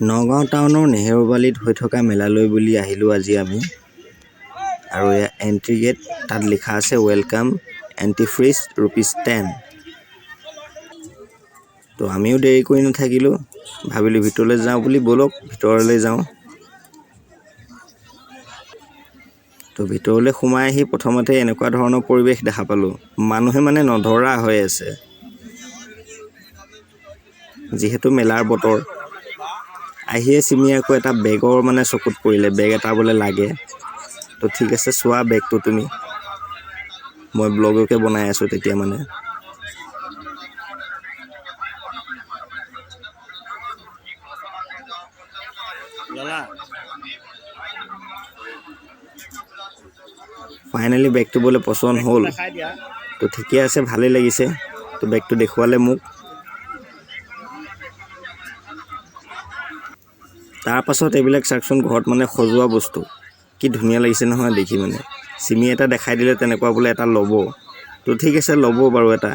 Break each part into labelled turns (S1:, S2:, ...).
S1: নগাঁও টাউনৰ নেহেৰুবালিত হৈ থকা মেলালৈ বুলি আহিলোঁ আজি আমি। আৰু এয়া এন্ট্ৰি গেট, তাত লিখা আছে ৱেলকাম এন্ট্ৰি ফিজ ₹10। তো আমিও দেৰি কৰি নাথাকিলোঁ, ভাবিলোঁ ভিতৰলৈ যাওঁ বুলি, ব'লক ভিতৰলৈ যাওঁ। তো ভিতৰলৈ সোমাই আহি প্ৰথমতে এনেকুৱা ধৰণৰ পৰিৱেশ দেখা পালোঁ, মানুহে মানে নধৰা হৈ আছে। যিহেতু মেলাৰ বতৰ, আহিয়ে চিমি আকৌ এটা বেগৰ মানে চকুত পৰিলে, বেগ এটা বোলে লাগে। তো ঠিক আছে, চোৱা বেগটো তুমি, মই ব্লগকে বনাই আছোঁ তেতিয়া মানে। ফাইনেলি বেগটো বোলে পচন্দ হ'ল। তো ঠিকে আছে, ভালেই লাগিছে। তো বেগটো দেখুৱালে মোক। তাৰ পাছত এইবিলাক চাওকচোন, ঘৰত মানে সজোৱা বস্তু কি ধুনীয়া লাগিছে নহয় দেখি মানে। চিমি এটা দেখাই দিলে তেনেকুৱা বোলে এটা ল'ব। তো ঠিক আছে, ল'ব বাৰু এটা।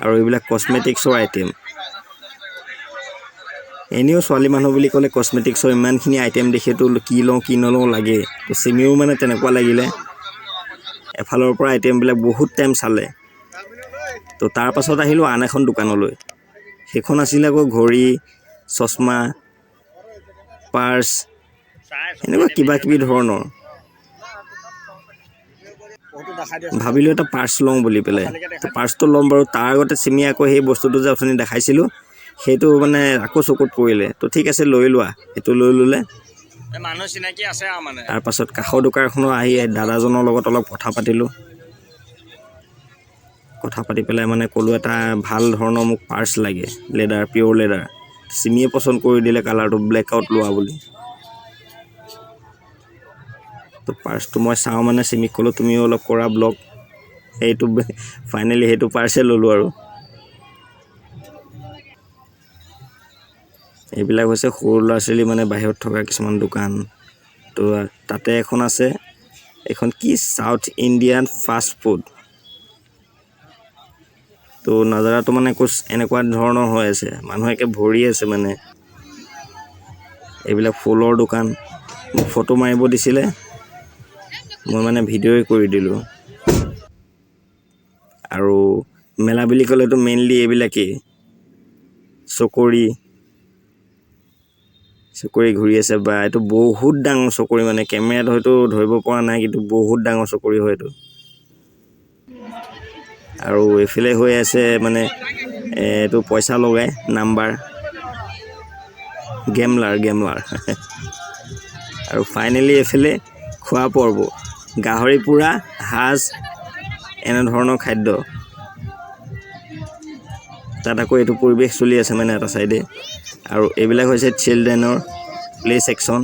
S1: আৰু এইবিলাক কছমেটিক্সৰ আইটেম। এনেও ছোৱালী মানুহ বুলি ক'লে কছমেটিক্সৰ ইমানখিনি আইটেম দেখেতো কি লওঁ কি নলওঁ লাগে। তো চিমিও মানে তেনেকুৱা লাগিলে। এফালৰ পৰা আইটেমবিলাক বহুত টাইম চালে। তো তাৰ পাছত আহিলোঁ আন এখন দোকানলৈ। সেইখন আছিলে আকৌ ঘড়ী, চশমা, পাৰ্চ, এনেকুৱা কিবা কিবি ধৰণৰ। ভাবিলোঁ এটা পাৰ্চ লওঁ বুলি পেলাই। তো পাৰ্চটো ল'ম বাৰু, তাৰ আগতে চিমি আকৌ সেই বস্তুটো যে অথনি দেখাইছিলোঁ, সেইটো মানে আকৌ চকুত পৰিলে। তো ঠিক আছে, লৈ লোৱা। সেইটো লৈ ল'লে।
S2: মানুহ চিনাকি আছে আৰু মানে।
S1: তাৰ পাছত কাষৰ দোকানখনৰ আহি দাদাজনৰ লগত অলপ কথা পাতিলোঁ। কথা পাতি পেলাই মানে ক'লোঁ এটা ভাল ধৰণৰ মোক পাৰ্চ লাগে, লেডাৰ, পিয়'ৰ লেডাৰ। চিমিয়ে পচন্দ কৰি দিলে কালাৰটো, ব্লেক আউট লোৱা বুলি। তো পাৰ্চটো মই চাওঁ মানে চিমিক ক'লোঁ তুমিও অলপ কৰা ব্লগ। সেইটো ফাইনেলি সেইটো পাৰ্চে ল'লোঁ আৰু। এইবিলাক হৈছে সৰু ল'ৰা ছোৱালী মানে বাহিৰত থকা কিছুমান দোকান। তো তাতে এখন আছে, এখন কি চাউথ ইণ্ডিয়ান ফাষ্ট ফুড। তো নাজাৰাটো মানে এনেকুৱা ধৰণৰ হৈ আছে, মানুহে একে ভৰি আছে মানে। এইবিলাক ফুলৰ দোকান। মোক ফটো মাৰিব দিছিলে, মই মানে ভিডিঅ'ই কৰি দিলোঁ। আৰু মেলা বুলি ক'লেতো মেইনলি এইবিলাকেই, চকৰি ঘূৰি আছে বা এইটো বহুত ডাঙৰ চকৰি মানে, কেমেৰাত হয়তো ধৰিব পৰা নাই, কিন্তু বহুত ডাঙৰ চকৰি হয় এইটো। আৰু এইফালে হৈ আছে মানে এইটো পইচা লগাই নাম্বাৰ, গেমলাৰ আৰু ফাইনেলি এইফালে খোৱা পৰ্ব, গাহৰি পোৰা, সাজ, এনেধৰণৰ খাদ্য। তাত আকৌ এইটো পৰিৱেশ চলি আছে মানে এটা চাইডে। আৰু এইবিলাক হৈছে চিলড্ৰেনৰ প্লে ছেকশ্যন।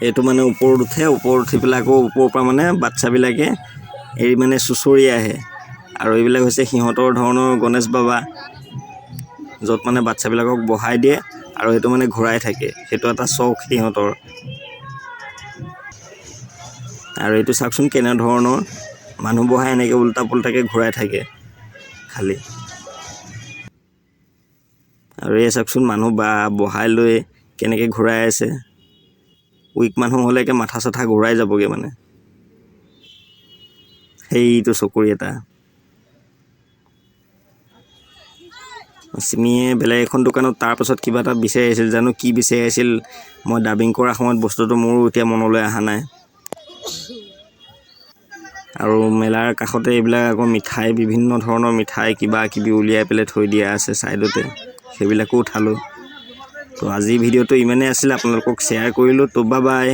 S1: এইটো মানে ওপৰত উঠে, ওপৰত উঠি পেলাই আকৌ ওপৰৰ পৰা মানে বাচ্ছাবিলাকে এৰি মানে চুঁচৰি আহে। আৰু এইবিলাক হৈছে সিহঁতৰ ধৰণৰ গণেশ বাবা, য'ত মানে বাচ্ছাবিলাকক বহাই দিয়ে আৰু সেইটো মানে ঘূৰাই থাকে, সেইটো এটা চখ সিহঁতৰ। আৰু এইটো চাওকচোন কেনেধৰণৰ মানুহ বহাই এনেকৈ উল্টা পুল্টাকৈ ঘূৰাই থাকে খালি। আৰু এই চাওকচোন মানুহ বহাই লৈ কেনেকৈ ঘূৰাই আছে। উইক মানুহ হ'লেকে মাথা চাথা ঘূৰাই যাবগৈ মানে। সেইটো চকৰি এটা। চিমিয়ে বেলেগ এখন দোকানত তাৰ পাছত কিবা এটা বিচাৰি আছিল, জানো কি বিচাৰি আছিল, মই ডাবিং কৰা সময়ত বস্তুটো মোৰো এতিয়া মনলৈ অহা নাই। আৰু মেলাৰ কাষতে এইবিলাক আকৌ মিঠাই, বিভিন্ন ধৰণৰ মিঠাই কিবা কিবি উলিয়াই পেলাই থৈ দিয়া আছে ছাইডতে, সেইবিলাকো উঠালোঁ। তো আজিৰ ভিডিঅ'টো ইমানেই আছিলে, আপোনালোকক শ্বেয়াৰ কৰিলোঁ। তো বাই বাই।